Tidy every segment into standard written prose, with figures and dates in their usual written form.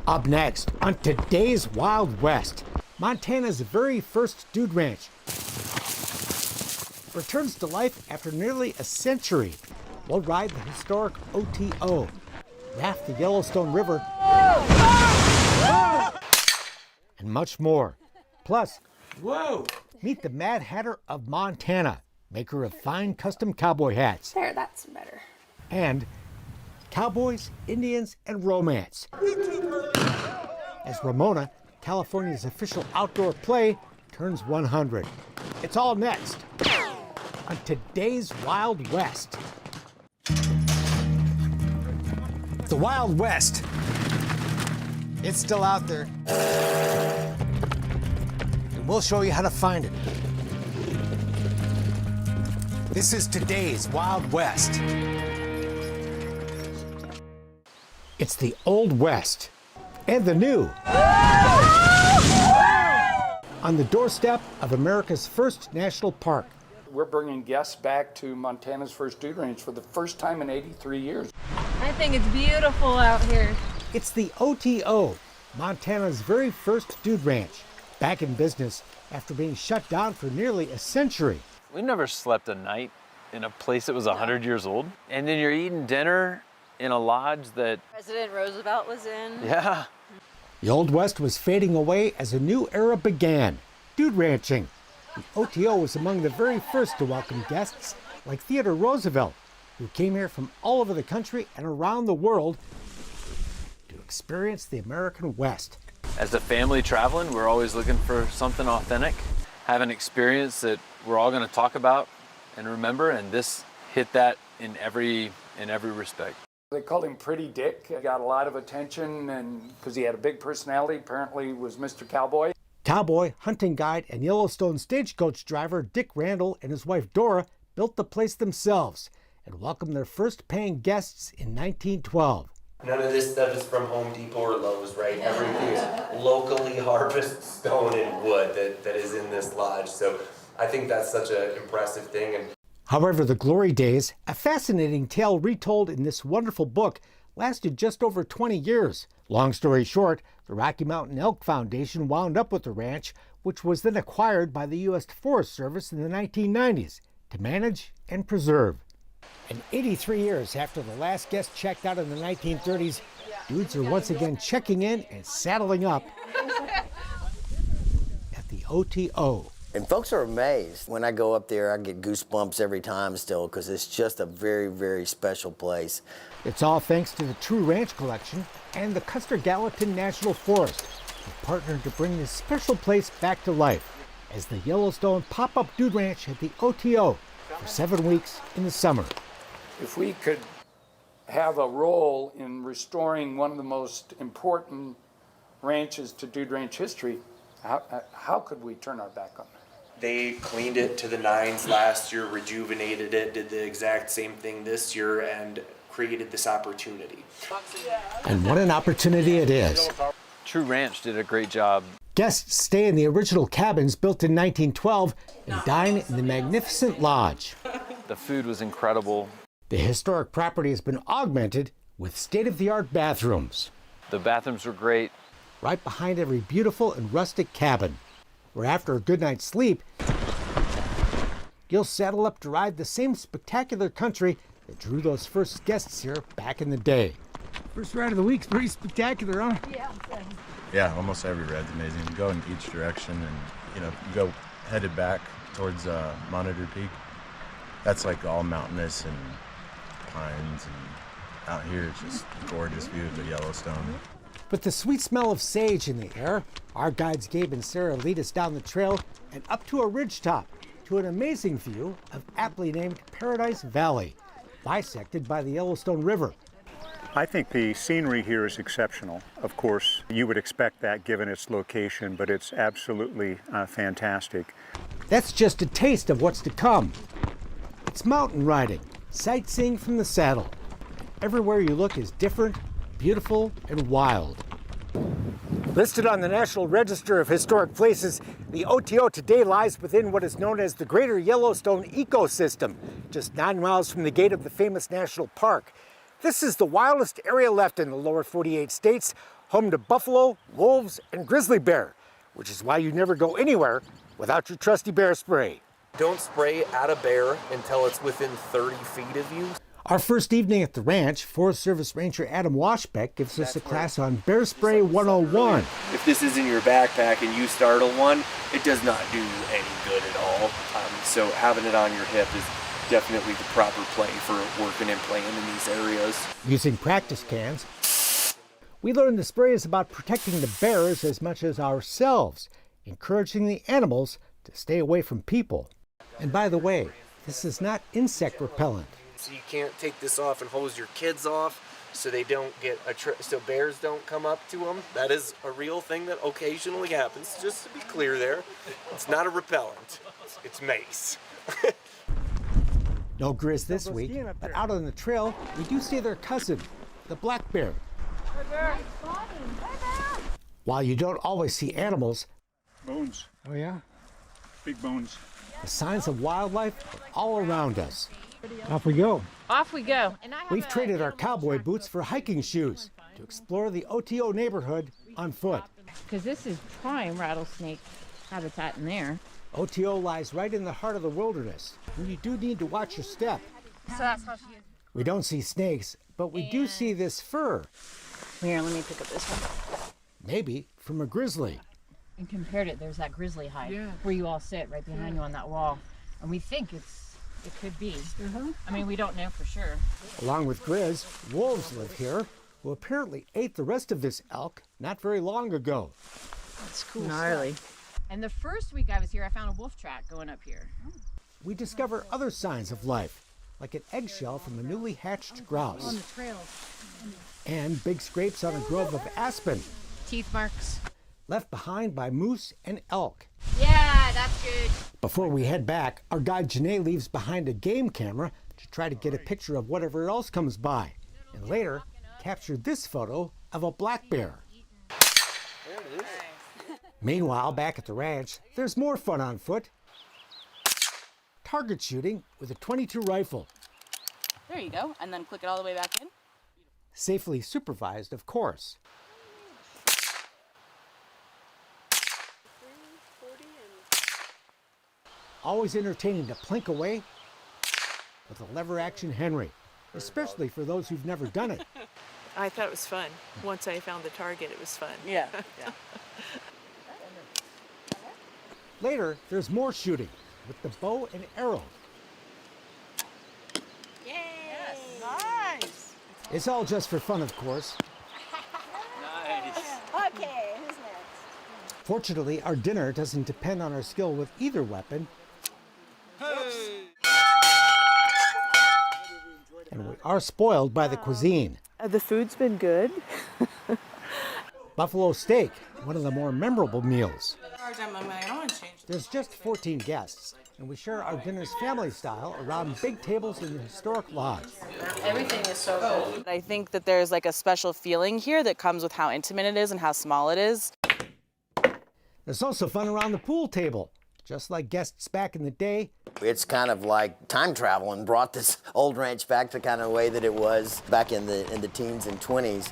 Up next, on today's Wild West, Montana's very first dude ranch returns to life after nearly a century. We'll ride the historic OTO, raft the Yellowstone River, and much more. Plus, meet the Mad Hatter of Montana, maker of fine custom cowboy hats. There, that's better. And cowboys, Indians, and romance. As Ramona, California's official outdoor play, turns 100. It's all next on today's Wild West. The Wild West. It's still out there. And we'll show you how to find it. This is today's Wild West. It's the Old West and the New. On the doorstep of America's first national park. We're bringing guests back to Montana's first dude ranch for the first time in 83 years. I think it's beautiful out here. It's the OTO, Montana's very first dude ranch, back in business after being shut down for nearly a century. We never slept a night in a place that was 100 years old. And then you're eating dinner in a lodge that President Roosevelt was in. Yeah. The Old West was fading away as a new era began, dude ranching. The OTO was among the very first to welcome guests like Theodore Roosevelt, who came here from all over the country and around the world to experience the American West. As a family traveling, we're always looking for something authentic, have an experience that we're all going to talk about and remember, and this hit that in every respect. They called him Pretty Dick. He got a lot of attention, and because he had a big personality, apparently was Mr. Cowboy. Cowboy, hunting guide, and Yellowstone stagecoach driver Dick Randall and his wife Dora built the place themselves and welcomed their first paying guests in 1912. None of this stuff is from Home Depot or Lowe's, right? Everything is locally harvested stone and wood that is in this lodge. So I think that's such an impressive thing. And however, the glory days, a fascinating tale retold in this wonderful book, lasted just over 20 years. Long story short, the Rocky Mountain Elk Foundation wound up with the ranch, which was then acquired by the U.S. Forest Service in the 1990s to manage and preserve. And 83 years after the last guest checked out in the 1930s, dudes are once again checking in and saddling up at the OTO. And folks are amazed. When I go up there, I get goosebumps every time still, because it's just a very, very special place. It's all thanks to the True Ranch Collection and the Custer-Gallatin National Forest, who partnered to bring this special place back to life as the Yellowstone pop-up dude ranch at the OTO for 7 weeks in the summer. If we could have a role in restoring one of the most important ranches to dude ranch history, how could we turn our back on that? they cleaned it to the nines last year, rejuvenated it, did the exact same thing this year, and created this opportunity. And what an opportunity it is. True Ranch did a great job. Guests stay in the original cabins built in 1912 and dine in the magnificent lodge. The food was incredible. The historic property has been augmented with state-of-the-art bathrooms. The bathrooms were great. Right behind every beautiful and rustic cabin, where after a good night's sleep, you'll saddle up to ride the same spectacular country that drew those first guests here back in the day. First ride of the week's pretty spectacular, huh? Yeah, almost every ride's amazing. You go in each direction, and you go headed back towards Monitor Peak. That's like all mountainous and pines, and out here it's just a gorgeous view of the Yellowstone. With the sweet smell of sage in the air, our guides Gabe and Sarah lead us down the trail and up to a ridgetop to an amazing view of aptly named Paradise Valley, bisected by the Yellowstone River. I think the scenery here is exceptional. Of course, you would expect that given its location, but it's absolutely fantastic. That's just a taste of what's to come. It's mountain riding, sightseeing from the saddle. Everywhere you look is different, beautiful, and wild. Listed on the National Register of Historic Places, the OTO today lies within what is known as the Greater Yellowstone Ecosystem, just 9 miles from the gate of the famous national park. This is the wildest area left in the lower 48 states, home to buffalo, wolves, and grizzly bear, which is why you never go anywhere without your trusty bear spray. Don't spray at a bear until it's within 30 feet of you. Our first evening at the ranch, Forest Service Ranger Adam Washbeck gives us a class on Bear Spray 101. If this is in your backpack and you startle one, it does not do any good at all. So having it on your hip is definitely the proper play for working and playing in these areas. Using practice cans, we learned the spray is about protecting the bears as much as ourselves, encouraging the animals to stay away from people. And by the way, this is not insect repellent. So you can't take this off and hose your kids off so they don't get so bears don't come up to them. That is a real thing that occasionally happens. Just to be clear there, it's not a repellent, it's mace. No grizz this week, but out on the trail, we do see their cousin, the black bear. While you don't always see animals, Bones, oh yeah, big bones. the signs of wildlife are all around us. Off we go. Off we go. We've traded our cowboy boots for hiking shoes to explore the OTO neighborhood on foot. Because this is prime rattlesnake habitat in there. OTO lies right in the heart of the wilderness, and you do need to watch your step. So that's how she is. We don't see snakes, but we do see this fur, Here, let me pick up this one. maybe from a grizzly. And compared it, there's that grizzly hide where you all sit right behind you on that wall. And we think it could be. I mean, we don't know for sure. Along with grizz, wolves live here, who apparently ate the rest of this elk not very long ago. That's cool. Gnarly. And the first week I was here, I found a wolf track going up here. We discover other signs of life, like an eggshell from a newly hatched grouse, On the trails. and big scrapes on a grove of aspen, Teeth marks. left behind by moose and elk. Yeah, that's good. Before we head back, our guide Janae leaves behind a game camera to try to get a picture of whatever else comes by, and later captured this photo of a black bear. Meanwhile, back at the ranch, there's more fun on foot. Target shooting with a .22 rifle. There you go, and then click it all the way back in. Safely supervised, of course. Always entertaining to plink away with a lever-action Henry, especially for those who've never done it. I thought it was fun. Once I found the target, it was fun. Yeah. Later, there's more shooting with the bow and arrow. Nice. It's all just for fun, of course. Okay, who's next? Fortunately, our dinner doesn't depend on our skill with either weapon. And we are spoiled by the cuisine. The food's been good. Buffalo steak, one of the more memorable meals. There's just 14 guests, and we share our dinner's family style around big tables in the historic lodge. Everything is so good. I think that there's like a special feeling here that comes with how intimate it is and how small it is. There's also fun around the pool table. Just like guests back in the day, It's kind of like time travel and brought this old ranch back to kind of the way that it was back in the teens and 20s.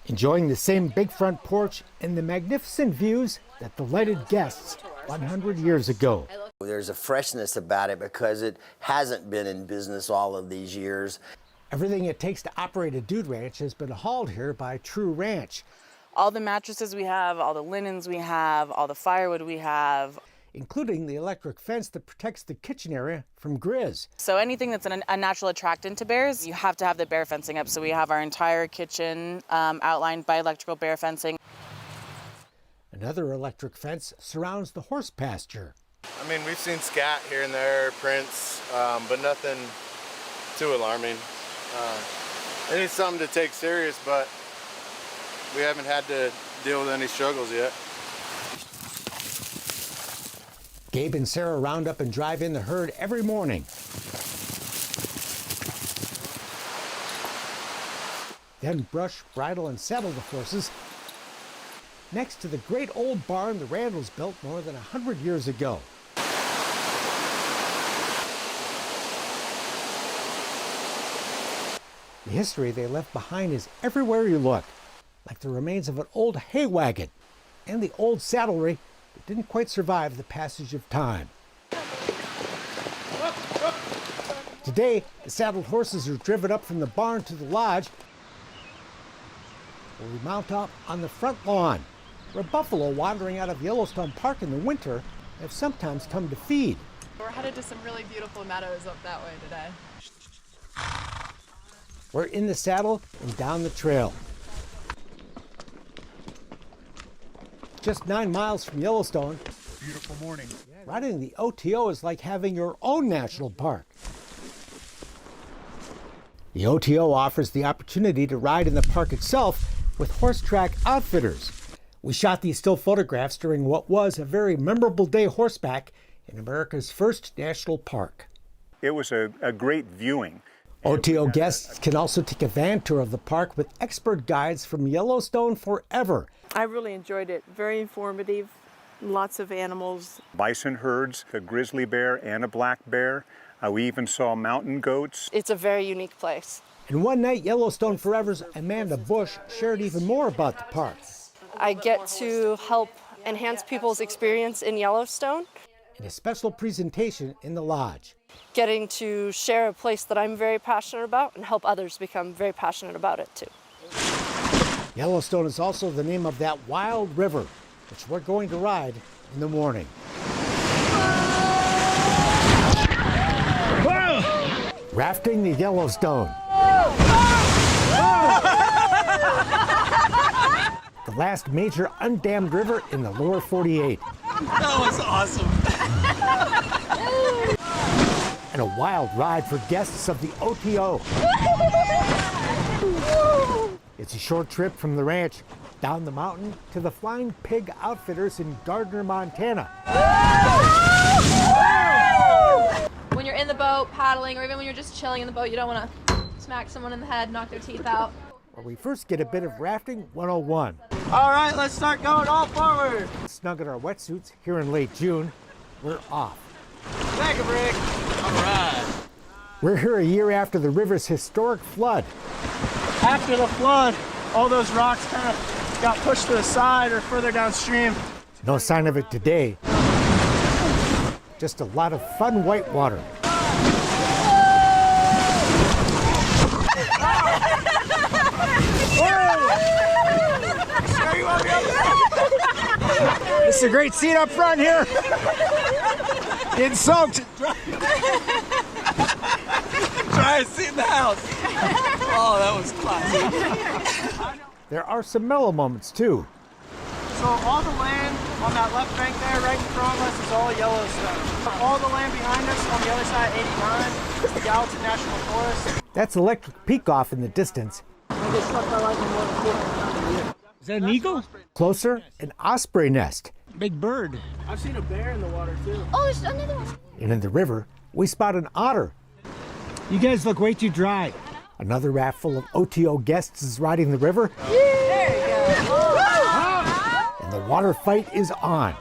enjoying the same big front porch and the magnificent views that delighted guests 100 years ago. There's a freshness about it because it hasn't been in business all of these years. Everything it takes to operate a dude ranch has been hauled here by True Ranch, All the mattresses we have, all the linens we have, all the firewood we have. including the electric fence that protects the kitchen area from grizz. So anything that's a natural attractant to bears, you have to have the bear fencing up. So we have our entire kitchen outlined by electrical bear fencing. Another electric fence surrounds the horse pasture. I mean, we've seen scat here and there, prints, but nothing too alarming. It is something to take serious, but we haven't had to deal with any struggles yet. Gabe and Sarah round up and drive in the herd every morning. Then brush, bridle, and saddle the horses next to the great old barn the Randalls built more than 100 years ago. The history they left behind is everywhere you look, like the remains of an old hay wagon and the old saddlery that didn't quite survive the passage of time. Today, the saddled horses are driven up from the barn to the lodge, where we mount up on the front lawn, where buffalo wandering out of Yellowstone Park in the winter have sometimes come to feed. We're headed to some really beautiful meadows up that way today. We're in the saddle and down the trail. Just 9 miles from Yellowstone, Beautiful morning. riding the OTO is like having your own national park. The OTO offers the opportunity to ride in the park itself with horse track outfitters. We shot these still photographs during what was a very memorable day horseback in America's first national park. It was a great viewing. OTO guests can also take a van tour of the park with expert guides from Yellowstone Forever. I really enjoyed it. Very informative. Lots of animals. Bison herds, a grizzly bear and a black bear. We even saw mountain goats. It's a very unique place. And one night, Yellowstone Forever's Amanda Bush shared even more about the park. I get to help enhance people's experience in Yellowstone. In a special presentation in the lodge. Getting to share a place that I'm very passionate about and help others become very passionate about it too. Yellowstone is also the name of that wild river, which we're going to ride in the morning. Rafting the Yellowstone. The last major undammed river in the lower 48. That was awesome. And a wild ride for guests of the OTO. It's a short trip from the ranch down the mountain to the Flying Pig Outfitters in Gardner, Montana. When you're in the boat paddling, or even when you're just chilling in the boat, you don't want to smack someone in the head, knock their teeth out. Where we first get a bit of rafting 101. All right, let's start going all forward. Snug in our wetsuits here in late June, we're off. Take a break. All right. We're here a year after the river's historic flood. After the flood, all those rocks kind of got pushed to the side or further downstream. No sign of it today. Just a lot of fun whitewater. This is a great seat up front here. Getting soaked. Try a seat in the house. Oh, that was classic. There are some mellow moments too. So all the land on that left bank there, right in front of us, is all Yellowstone. All the land behind us on the other side, 89, is the Gallatin National Forest. That's Electric Peak off in the distance. Is that an eagle? Closer, an osprey nest. Big bird. I've seen a bear in the water too. Oh, there's another one. And in the river, we spot an otter. You guys look way too dry. Another raft full of OTO guests is riding the river. There you go. And the water fight is on.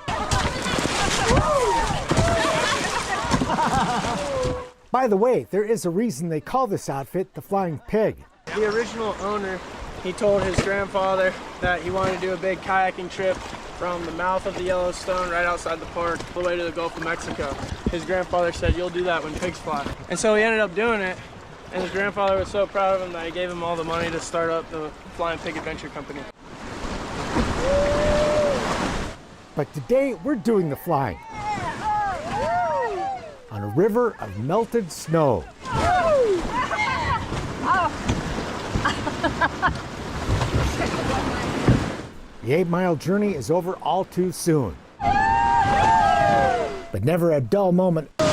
By the way, there is a reason they call this outfit the Flying Pig. The original owner, he told his grandfather that he wanted to do a big kayaking trip from the mouth of the Yellowstone right outside the park all the way to the Gulf of Mexico. His grandfather said, "You'll do that when pigs fly." And so he ended up doing it, and his grandfather was so proud of him that he gave him all the money to start up the Flying Pig Adventure Company. But today we're doing the flying on a river of melted snow. The 8-mile journey is over all too soon. But never a dull moment on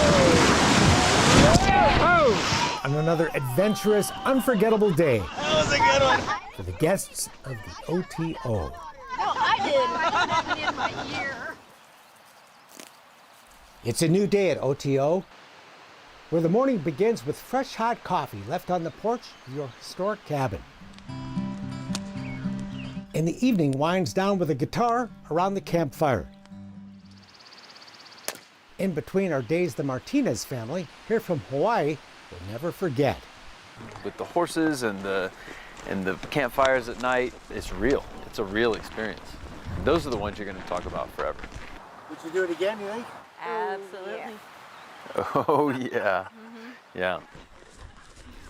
another adventurous, unforgettable day That was a good one. for the guests of the OTO. No, I did. In my ear. It's a new day at OTO, where the morning begins with fresh hot coffee left on the porch of your historic cabin. And the evening winds down with a guitar around the campfire. In between our days, the Martinez family, here from Hawaii, will never forget. with the horses and the campfires at night. It's real. It's a real experience. Those are the ones you're going to talk about forever. Would you do it again, you think? Absolutely. Oh yeah, yeah.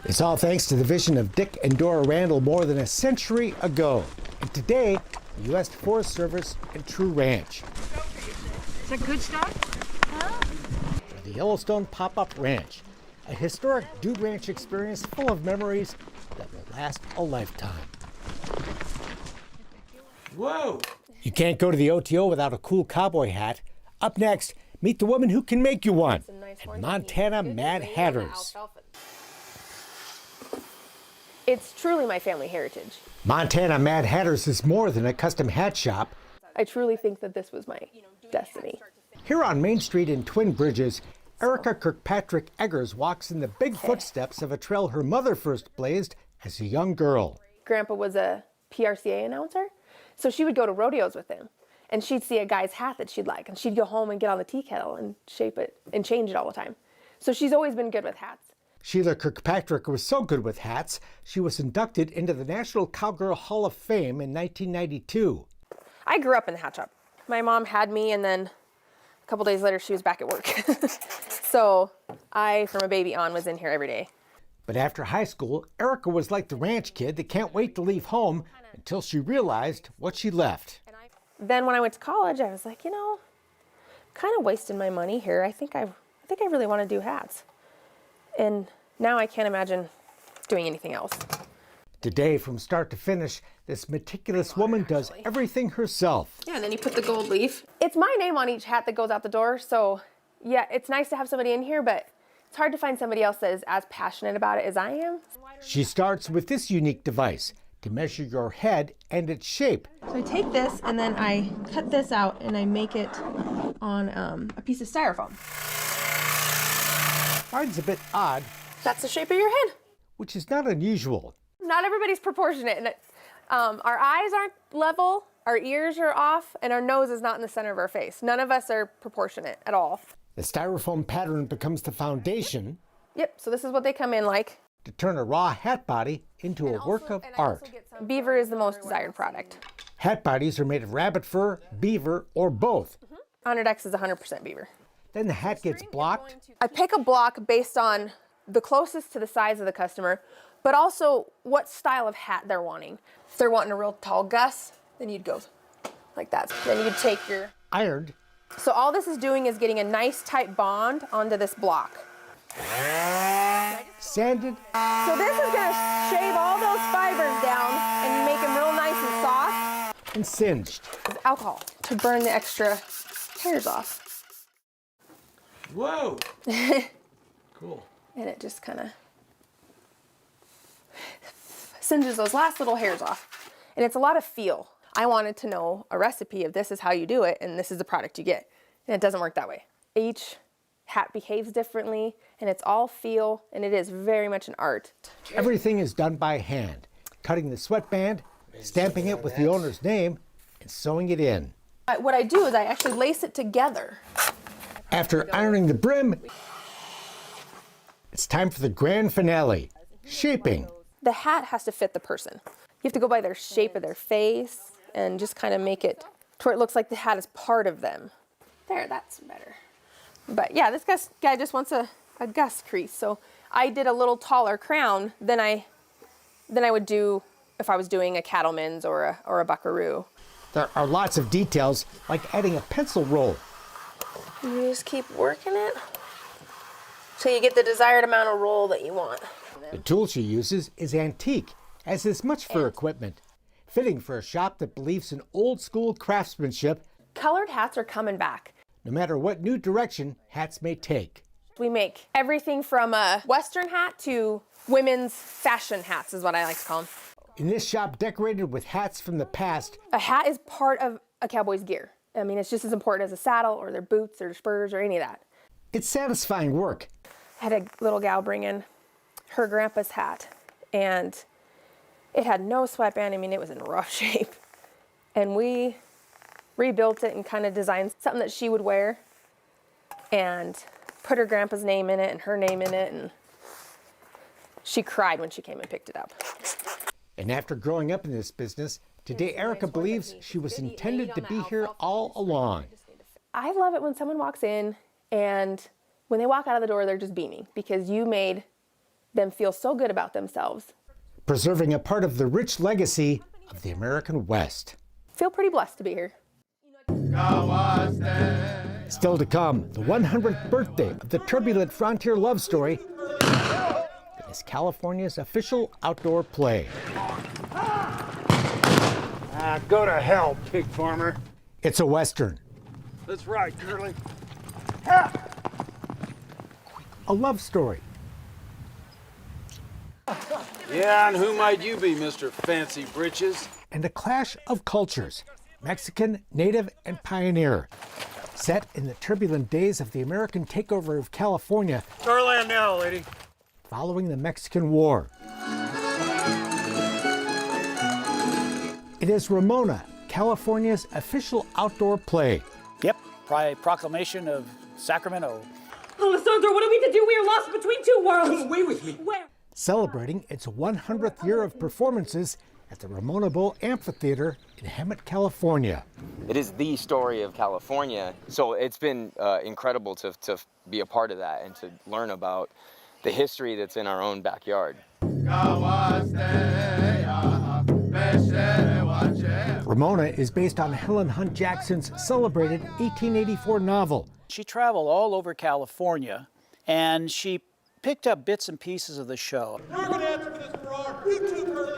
It's all thanks to the vision of Dick and Dora Randall more than a century ago. And today, the U.S. Forest Service and True Ranch. Is that good stuff? For the Yellowstone Pop-Up Ranch, a historic dude ranch experience full of memories that will last a lifetime. Whoa! You can't go to the OTO without a cool cowboy hat. Up next, meet the woman who can make you one at Montana Mad Hatters. It's truly my family heritage. Montana Mad Hatters is more than a custom hat shop. I truly think that this was my destiny. Here on Main Street in Twin Bridges, Erica Kirkpatrick Eggers walks in the big footsteps of a trail her mother first blazed as a young girl. Grandpa was a PRCA announcer, so she would go to rodeos with him. And she'd see a guy's hat that she'd like, and she'd go home and get on the tea kettle and shape it and change it all the time. So she's always been good with hats. Sheila Kirkpatrick was so good with hats, she was inducted into the National Cowgirl Hall of Fame in 1992. I grew up in the hat shop. My mom had me, and then a couple days later, she was back at work. So I, from a baby on, was in here every day. But after high school, Erica was like the ranch kid that can't wait to leave home until she realized what she left. Then when I went to college, I was like, you know, kind of wasting my money here. I think I really want to do hats. And now I can't imagine doing anything else. Today, from start to finish, this meticulous woman does everything herself. Yeah, and then you put the gold leaf. It's my name on each hat that goes out the door, so yeah, it's nice to have somebody in here, but it's hard to find somebody else that is as passionate about it as I am. She starts with this unique device to measure your head and its shape. So I take this and then I cut this out and I make it on a piece of styrofoam. Mine's a bit odd. That's the shape of your head. Which is not unusual. Not everybody's proportionate. And our eyes aren't level, our ears are off, and our nose is not in the center of our face. None of us are proportionate at all. The styrofoam pattern becomes the foundation. Yep, so this is what they come in like. To turn a raw hat body into a work of art. Beaver is the most desired product. Hat bodies are made of rabbit fur, beaver, or both. 100X is 100% beaver. Then the hat gets blocked. I pick a block based on the closest to the size of the customer, but also what style of hat they're wanting. If they're wanting a real tall Gus, then you'd go like that. Then you'd take your... Ironed. So all this is doing is getting a nice tight bond onto this block. Sanded. So this is gonna shave all those fibers down and make them real nice and soft. And singed. With alcohol to burn the extra hairs off. Whoa! Cool. And it just kind of singes those last little hairs off. And it's a lot of feel. I wanted to know a recipe of this is how you do it and this is the product you get. And it doesn't work that way. Each hat behaves differently and it's all feel and it is very much an art. Everything is done by hand. Cutting the sweatband, stamping it with the owner's name, and sewing it in. What I do is I actually lace it together. After ironing the brim, it's time for the grand finale, shaping. The hat has to fit the person. You have to go by their shape of their face and just kind of make it to where it looks like the hat is part of them. There, that's better. But yeah, this guy just wants a Gus crease. So I did a little taller crown than I would do if I was doing a cattleman's or a buckaroo. There are lots of details, like adding a pencil roll. You just keep working it so you get the desired amount of roll that you want. The tool she uses is antique, as is much fur equipment, fitting for a shop that believes in old school craftsmanship. Colored hats are coming back. No matter what new direction hats may take. We make everything from a Western hat to women's fashion hats is what I like to call them. In this shop decorated with hats from the past. A hat is part of a cowboy's gear. I mean, it's just as important as a saddle or their boots or spurs or any of that. It's satisfying work. I had a little gal bring in her grandpa's hat and it had no sweatband. I mean, it was in rough shape. And we rebuilt it and kind of designed something that she would wear and put her grandpa's name in it and her name in it. And She cried when she came and picked it up. And after growing up in this business, today Erica believes she was intended to be here all along. I love it when someone walks in and when they walk out of the door, they're just beaming because you made them feel so good about themselves. Preserving a part of the rich legacy of the American West. Feel pretty blessed to be here. Still to come, the 100th birthday of the turbulent frontier love story that is California's official outdoor play. Go to hell, pig farmer. It's a Western. That's right, Curly. A love story. Yeah, and who might you be, Mr. Fancy Britches? And a clash of cultures, Mexican, Native, and pioneer. Set in the turbulent days of the American takeover of California. Starland now, lady. Following the Mexican War. It is Ramona, California's official outdoor play. Yep, proclamation of Sacramento. Alessandro, what are we to do? We are lost between two worlds. Come away with me. Where? Celebrating its 100th year of performances at the Ramona Bowl Amphitheater in Hemet, California. It is the story of California, so it's been incredible to be a part of that and to learn about the history that's in our own backyard. Ramona is based on Helen Hunt Jackson's celebrated 1884 novel. She traveled all over California, and she picked up bits and pieces of the show. You're going to answer for this, Farrar. You too, Curly.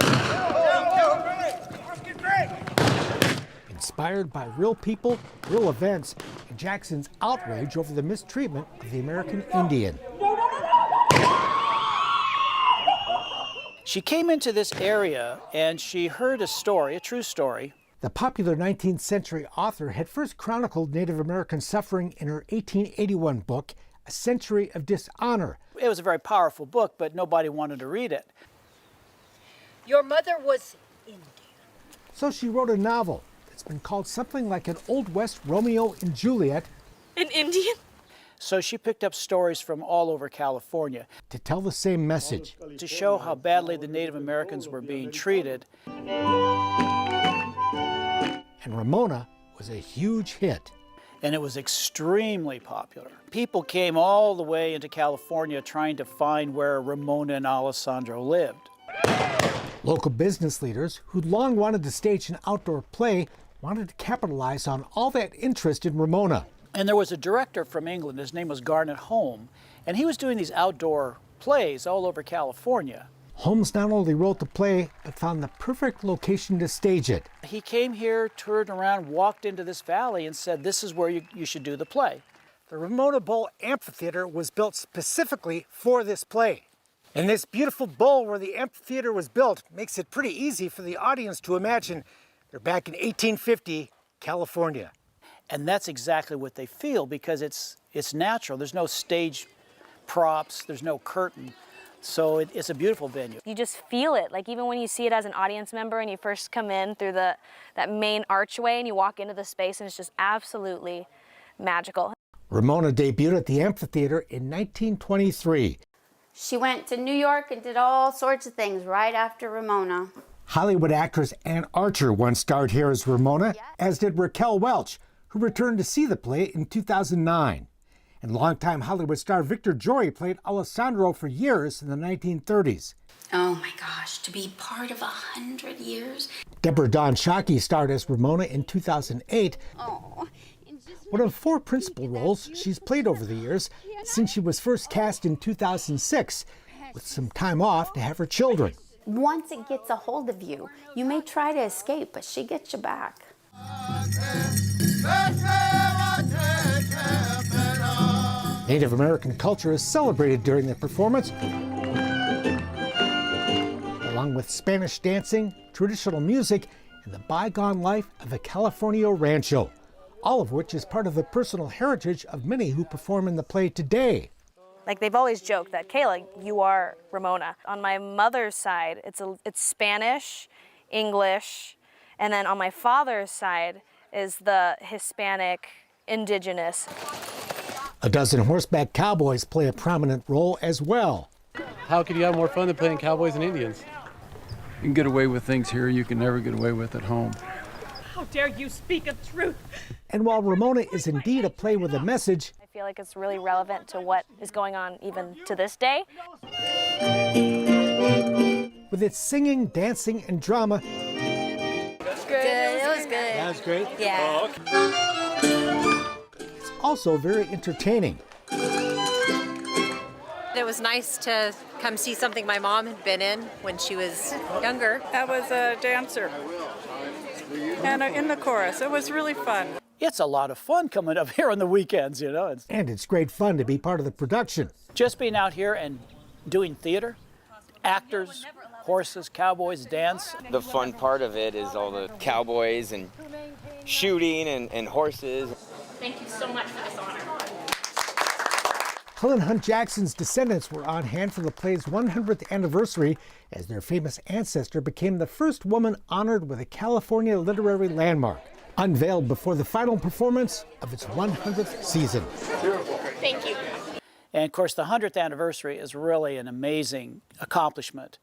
Inspired by real people, real events, and Jackson's outrage over the mistreatment of the American Indian. She came into this area and she heard a story, a true story. The popular 19th century author had first chronicled Native American suffering in her 1881 book, A Century of Dishonor. It was a very powerful book, but nobody wanted to read it. Your mother was Indian. So she wrote a novel that's been called something like an Old West Romeo and Juliet. An Indian? So she picked up stories from all over California. To tell the same message. To show how badly the Native Americans were being treated. And Ramona was a huge hit. And it was extremely popular. People came all the way into California trying to find where Ramona and Alessandro lived. Local business leaders who'd long wanted to stage an outdoor play wanted to capitalize on all that interest in Ramona. And there was a director from England, his name was Garnet Home, and he was doing these outdoor plays all over California. Holmes not only wrote the play, but found the perfect location to stage it. He came here, toured around, walked into this valley and said, this is where you should do the play. The Ramona Bowl Amphitheater was built specifically for this play. And this beautiful bowl where the amphitheater was built makes it pretty easy for the audience to imagine they're back in 1850 California. And that's exactly what they feel because it's natural. There's no stage props, there's no curtain. So it's a beautiful venue. You just feel it, like even when you see it as an audience member and you first come in through that main archway and you walk into the space and it's just absolutely magical. Ramona debuted at the amphitheater in 1923. She went to New York and did all sorts of things right after Ramona. Hollywood actress Ann Archer once starred here as Ramona, as did Raquel Welch, who returned to see the play in 2009. And longtime Hollywood star Victor Jory played Alessandro for years in the 1930s. Oh my gosh, to be part of 100 years. Deborah Dawn Shockey starred as Ramona in 2008. Oh, one of 4 principal roles she's played over the years since she was first cast in 2006, with some time off to have her children. Once it gets a hold of you, you may try to escape, but she gets you back. Native American culture is celebrated during the performance, along with Spanish dancing, traditional music, and the bygone life of a California rancho, all of which is part of the personal heritage of many who perform in the play today. Like they've always joked that, Kayla, you are Ramona. On my mother's side, it's Spanish, English, and then on my father's side is the Hispanic, indigenous. A dozen horseback cowboys play a prominent role as well. How could you have more fun than playing Cowboys and Indians? You can get away with things here you can never get away with at home. How dare you speak of truth? And while Ramona is indeed a play with a message, I feel like it's really relevant to what is going on even to this day. with its singing, dancing, and drama, It was good. It was good. that was great. Yeah. It's also very entertaining. It was nice to come see something my mom had been in when she was younger. I was a dancer and in the chorus. It was really fun. It's a lot of fun coming up here on the weekends, you know. And it's great fun to be part of the production. Just being out here and doing theater, actors, horses, cowboys, dance. The fun part of it is all the cowboys and shooting and horses. Thank you so much for this honor. Helen Hunt Jackson's descendants were on hand for the play's 100th anniversary as their famous ancestor became the first woman honored with a California literary landmark, unveiled before the final performance of its 100th season. Thank you. And of course, the 100th anniversary is really an amazing accomplishment.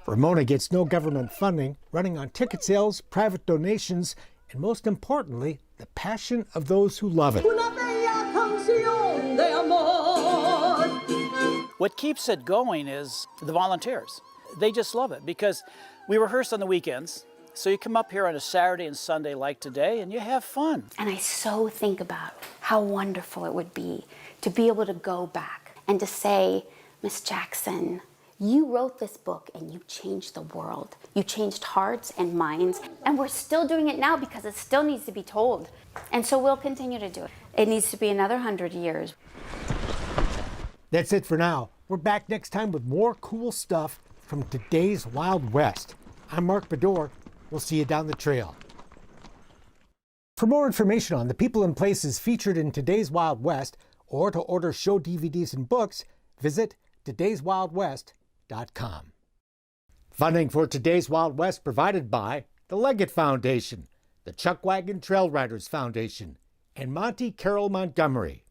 Ramona gets no government funding, running on ticket sales, private donations, and most importantly, the passion of those who love it. What keeps it going is the volunteers. They just love it because we rehearse on the weekends. So you come up here on a Saturday and Sunday like today and you have fun. And I so think about how wonderful it would be to be able to go back and to say, Miss Jackson, you wrote this book and you changed the world. You changed hearts and minds, and we're still doing it now because it still needs to be told. And so we'll continue to do it. It needs to be another 100 years. That's it for now. We're back next time with more cool stuff from today's Wild West. I'm Mark Bedore. We'll see you down the trail. For more information on the people and places featured in today's Wild West, or to order show DVDs and books, visit todayswildwest.com. Funding for today's Wild West provided by the Leggett Foundation, the Chuckwagon Trail Riders Foundation, and Monty Carroll Montgomery.